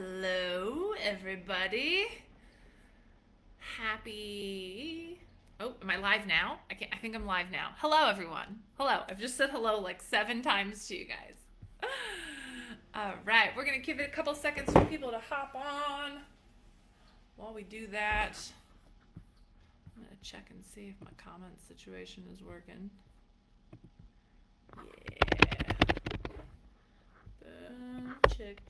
Hello, everybody. Happy. Oh, am I live now? I think I'm live now. Hello, everyone. Hello. I've just said hello like 7 times to you guys. All right, we're gonna give it a couple seconds for people to hop on. While we do that, I'm gonna check and see if my comment situation is working. Yeah. Boom. Check.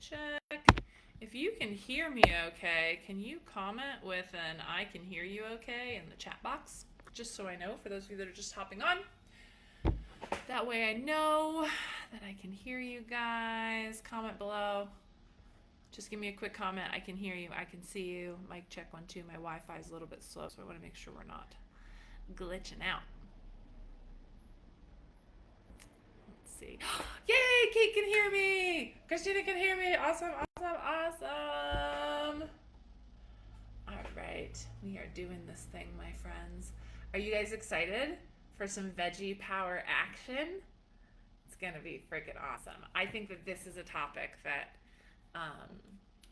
If you can hear me okay, can you comment with an I can hear you okay in the chat box? Just so I know, for those of you that are just hopping on. That way I know that I can hear you guys. Comment below. Just give me a quick comment. I can hear you. I can see you. Mic check 1 2. My Wi-Fi is a little bit slow, so I want to make sure we're not glitching out. Let's see. Yay! Kate can hear me. Christina can hear me. Awesome. All right, we are doing this thing, my friends. Are you guys excited for some veggie power action? It's gonna be freaking awesome. I think that this is a topic that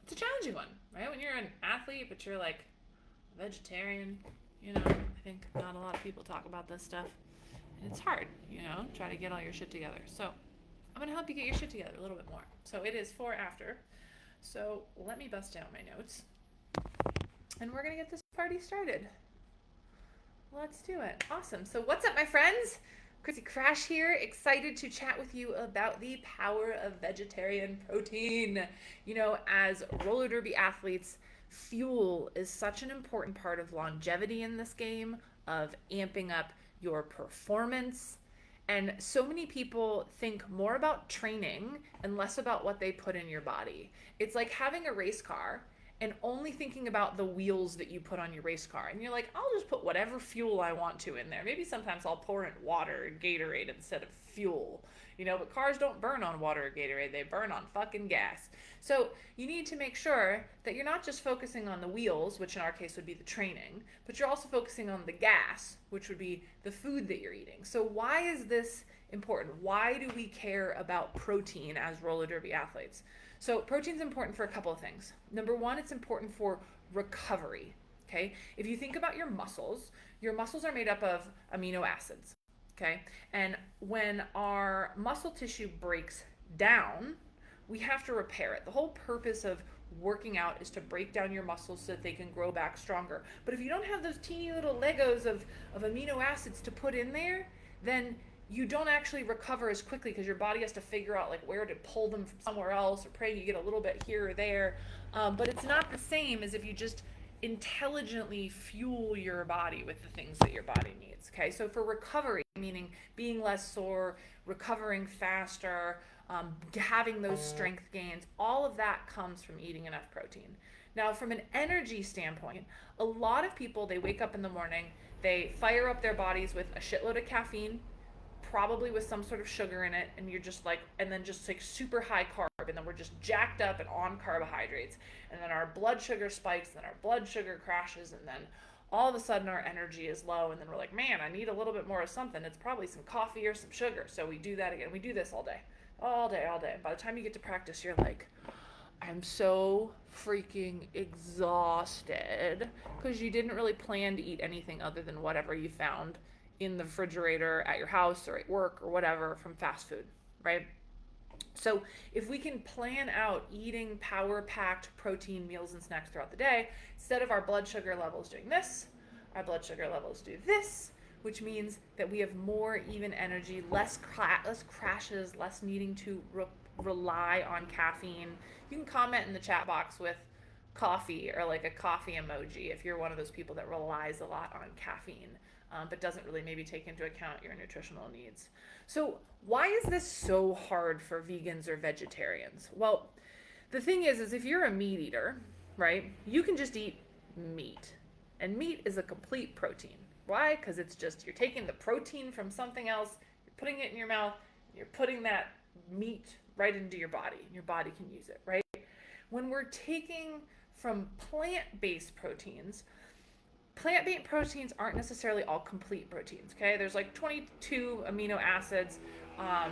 it's a challenging one, right? When you're an athlete, but you're like a vegetarian, I think not a lot of people talk about this stuff. And it's hard, try to get all your shit together. So I'm gonna help you get your shit together a little bit more. So it is for after. So let me bust down my notes. And we're gonna get this party started. Let's do it. Awesome. So what's up, my friends? Chrissy Crash here, excited to chat with you about the power of vegetarian protein. As roller derby athletes, fuel is such an important part of longevity in this game, of amping up your performance. And so many people think more about training and less about what they put in your body. It's like having a race car and only thinking about the wheels that you put on your race car. And you're like, I'll just put whatever fuel I want to in there. Maybe sometimes I'll pour in water and Gatorade instead of fuel. But cars don't burn on water or Gatorade. They burn on fucking gas. So you need to make sure that you're not just focusing on the wheels, which in our case would be the training, but you're also focusing on the gas, which would be the food that you're eating. So why is this important? Why do we care about protein as roller derby athletes? So protein's important for a couple of things. Number one, it's important for recovery. Okay? If you think about your muscles are made up of amino acids. Okay? And when our muscle tissue breaks down, we have to repair it. The whole purpose of working out is to break down your muscles so that they can grow back stronger. But if you don't have those teeny little Legos of amino acids to put in there, then you don't actually recover as quickly because your body has to figure out like where to pull them from somewhere else, or pray you get a little bit here or there. But it's not the same as if you just intelligently fuel your body with the things that your body needs. Okay, so for recovery, meaning being less sore, recovering faster, having those strength gains, all of that comes from eating enough protein. Now, from an energy standpoint, a lot of people, they wake up in the morning, they fire up their bodies with a shitload of caffeine, probably with some sort of sugar in it, and you're just like, and then just like super high carb, and then we're just jacked up and on carbohydrates, and then our blood sugar spikes, and then our blood sugar crashes, and then all of a sudden our energy is low, and then we're like, man, I need a little bit more of something. It's probably some coffee or some sugar. So we do that again. We do this all day. By the time you get to practice, you're like, I'm so freaking exhausted because you didn't really plan to eat anything other than whatever you found in the refrigerator at your house or at work or whatever from fast food, right? So if we can plan out eating power-packed protein meals and snacks throughout the day, instead of our blood sugar levels doing this, our blood sugar levels do this, which means that we have more even energy, less crashes, less needing to rely on caffeine. You can comment in the chat box with coffee or like a coffee emoji if you're one of those people that relies a lot on caffeine, but doesn't really maybe take into account your nutritional needs. So why is this so hard for vegans or vegetarians? Well, the thing is if you're a meat eater, right, you can just eat meat. And meat is a complete protein. Why? Because it's just, you're taking the protein from something else, you're putting it in your mouth, you're putting that meat right into your body, and your body can use it, right? When we're taking from plant-based proteins aren't necessarily all complete proteins, okay? There's like 22 amino acids. um,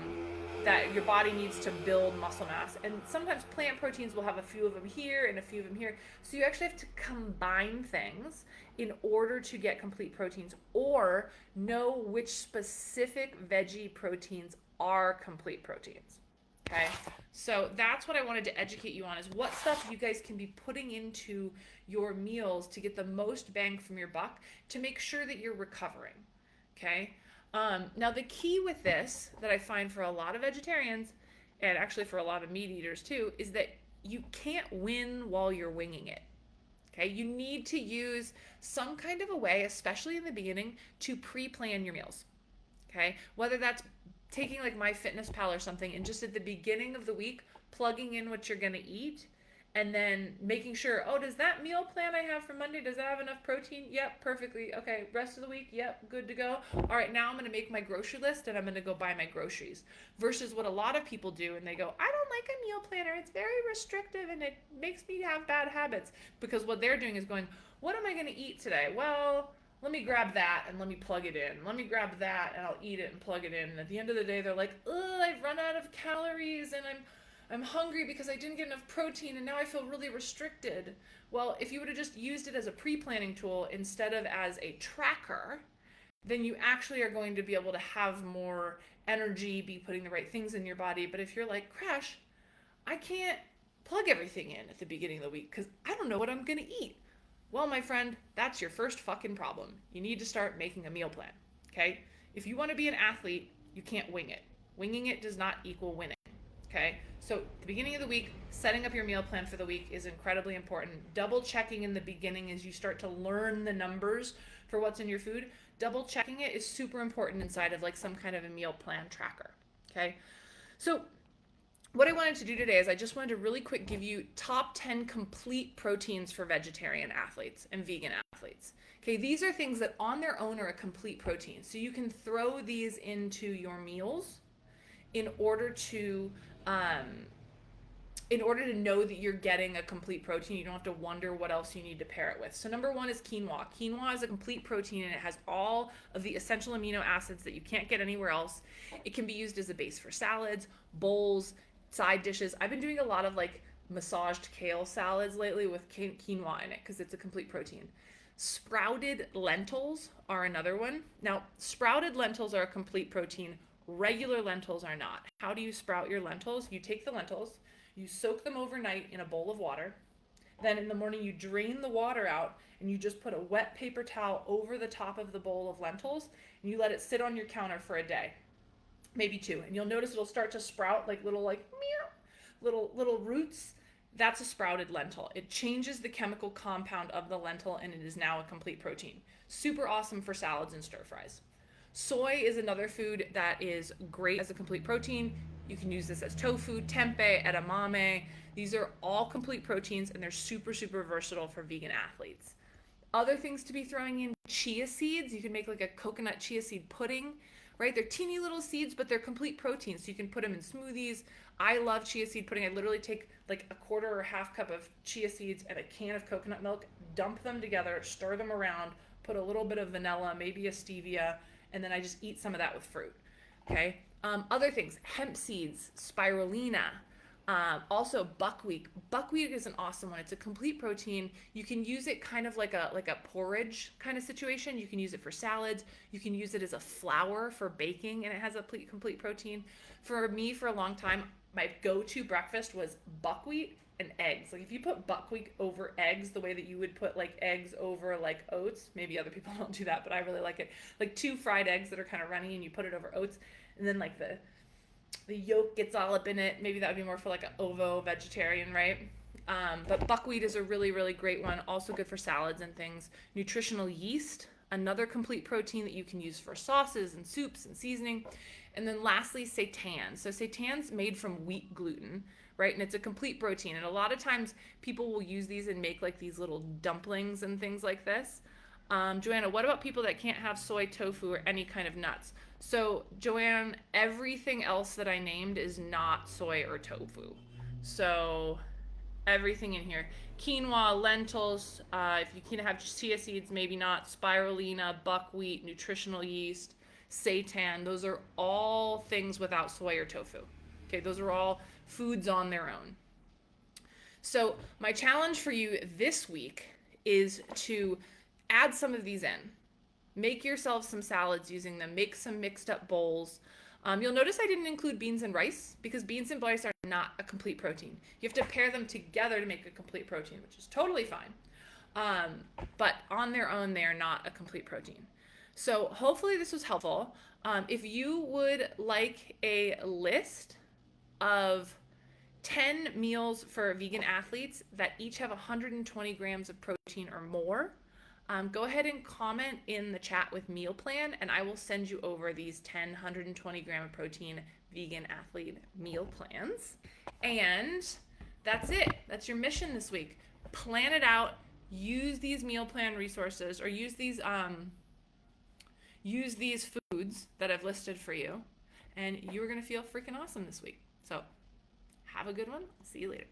that your body needs to build muscle mass. And sometimes plant proteins will have a few of them here and a few of them here. So you actually have to combine things in order to get complete proteins, or know which specific veggie proteins are complete proteins. Okay, so that's what I wanted to educate you on, is what stuff you guys can be putting into your meals to get the most bang from your buck, to make sure that you're recovering. Okay, now the key with this that I find for a lot of vegetarians, and actually for a lot of meat eaters too, is that you can't win while you're winging it. Okay, you need to use some kind of a way, especially in the beginning, to pre-plan your meals. Okay, whether that's taking like MyFitnessPal or something, and just at the beginning of the week plugging in what you're going to eat, and then making sure, oh, does that meal plan I have for Monday, does that have enough protein? Yep, perfectly. Okay, rest of the week, yep, good to go. All right, now I'm going to make my grocery list and I'm going to go buy my groceries. Versus what a lot of people do, and they go, I don't like a meal planner, it's very restrictive and it makes me have bad habits. Because what they're doing is going, what am I going to eat today? Well, let me grab that and let me plug it in. Let me grab that and I'll eat it and plug it in. And at the end of the day, they're like, ugh, I've run out of calories and I'm hungry because I didn't get enough protein and now I feel really restricted. Well, if you would have just used it as a pre-planning tool instead of as a tracker, then you actually are going to be able to have more energy, be putting the right things in your body. But if you're like, Crash, I can't plug everything in at the beginning of the week because I don't know what I'm going to eat. Well, my friend, that's your first fucking problem. You need to start making a meal plan, okay? If you want to be an athlete, you can't wing it. Winging it does not equal winning, okay? So at the beginning of the week, setting up your meal plan for the week is incredibly important. Double checking in the beginning as you start to learn the numbers for what's in your food. Double checking it is super important inside of like some kind of a meal plan tracker, okay? So what I wanted to do today is I just wanted to really quick give you top 10 complete proteins for vegetarian athletes and vegan athletes. Okay, these are things that on their own are a complete protein. So you can throw these into your meals in order to know that you're getting a complete protein. You don't have to wonder what else you need to pair it with. So number one is quinoa. Quinoa is a complete protein and it has all of the essential amino acids that you can't get anywhere else. It can be used as a base for salads, bowls, side dishes. I've been doing a lot of like massaged kale salads lately with quinoa in it because it's a complete protein. Sprouted lentils are another one. Now, sprouted lentils are a complete protein. Regular lentils are not. How do you sprout your lentils? You take the lentils, you soak them overnight in a bowl of water. Then in the morning you drain the water out and you just put a wet paper towel over the top of the bowl of lentils and you let it sit on your counter for a day. Maybe two, and you'll notice it'll start to sprout like little little roots. That's a sprouted lentil. It changes the chemical compound of the lentil and it is now a complete protein. Super awesome for salads and stir fries. Soy is another food that is great as a complete protein. You can use this as tofu, tempeh, edamame. These are all complete proteins and they're super, super versatile for vegan athletes. Other things to be throwing in, chia seeds. You can make like a coconut chia seed pudding, right? They're teeny little seeds, but they're complete proteins. So you can put them in smoothies. I love chia seed pudding. I literally take like a quarter or half cup of chia seeds and a can of coconut milk, dump them together, stir them around, put a little bit of vanilla, maybe a stevia, and then I just eat some of that with fruit, okay? Other things, hemp seeds, spirulina, also buckwheat. Buckwheat is an awesome one. It's a complete protein. You can use it kind of like a porridge kind of situation. You can use it for salads. You can use it as a flour for baking, and it has a complete protein. For me, for a long time, my go-to breakfast was buckwheat and eggs. Like if you put buckwheat over eggs the way that you would put like eggs over like oats, maybe other people don't do that, but I really like it. Like 2 fried eggs that are kind of runny and you put it over oats, and then like the yolk gets all up in it. Maybe that would be more for like an ovo vegetarian, right? But buckwheat is a really, really great one. Also good for salads and things. Nutritional yeast, another complete protein that you can use for sauces and soups and seasoning. And then lastly, seitan. So seitan's made from wheat gluten, right? And it's a complete protein. And a lot of times people will use these and make like these little dumplings and things like this. Joanna, what about people that can't have soy, tofu, or any kind of nuts? So, Joanne, everything else that I named is not soy or tofu. So, everything in here. Quinoa, lentils, if you can have chia seeds, maybe not. Spirulina, buckwheat, nutritional yeast, seitan. Those are all things without soy or tofu. Okay, those are all foods on their own. So my challenge for you this week is to add some of these in. Make yourself some salads using them. Make some mixed up bowls. You'll notice I didn't include beans and rice because beans and rice are not a complete protein. You have to pair them together to make a complete protein, which is totally fine. But on their own, they are not a complete protein. So hopefully this was helpful. If you would like a list of 10 meals for vegan athletes that each have 120 grams of protein or more, go ahead and comment in the chat with meal plan, and I will send you over these 10 120 gram of protein vegan athlete meal plans. And that's it. That's your mission this week. Plan it out. Use these meal plan resources, or use these foods that I've listed for you, and you're gonna feel freaking awesome this week. So have a good one. I'll see you later.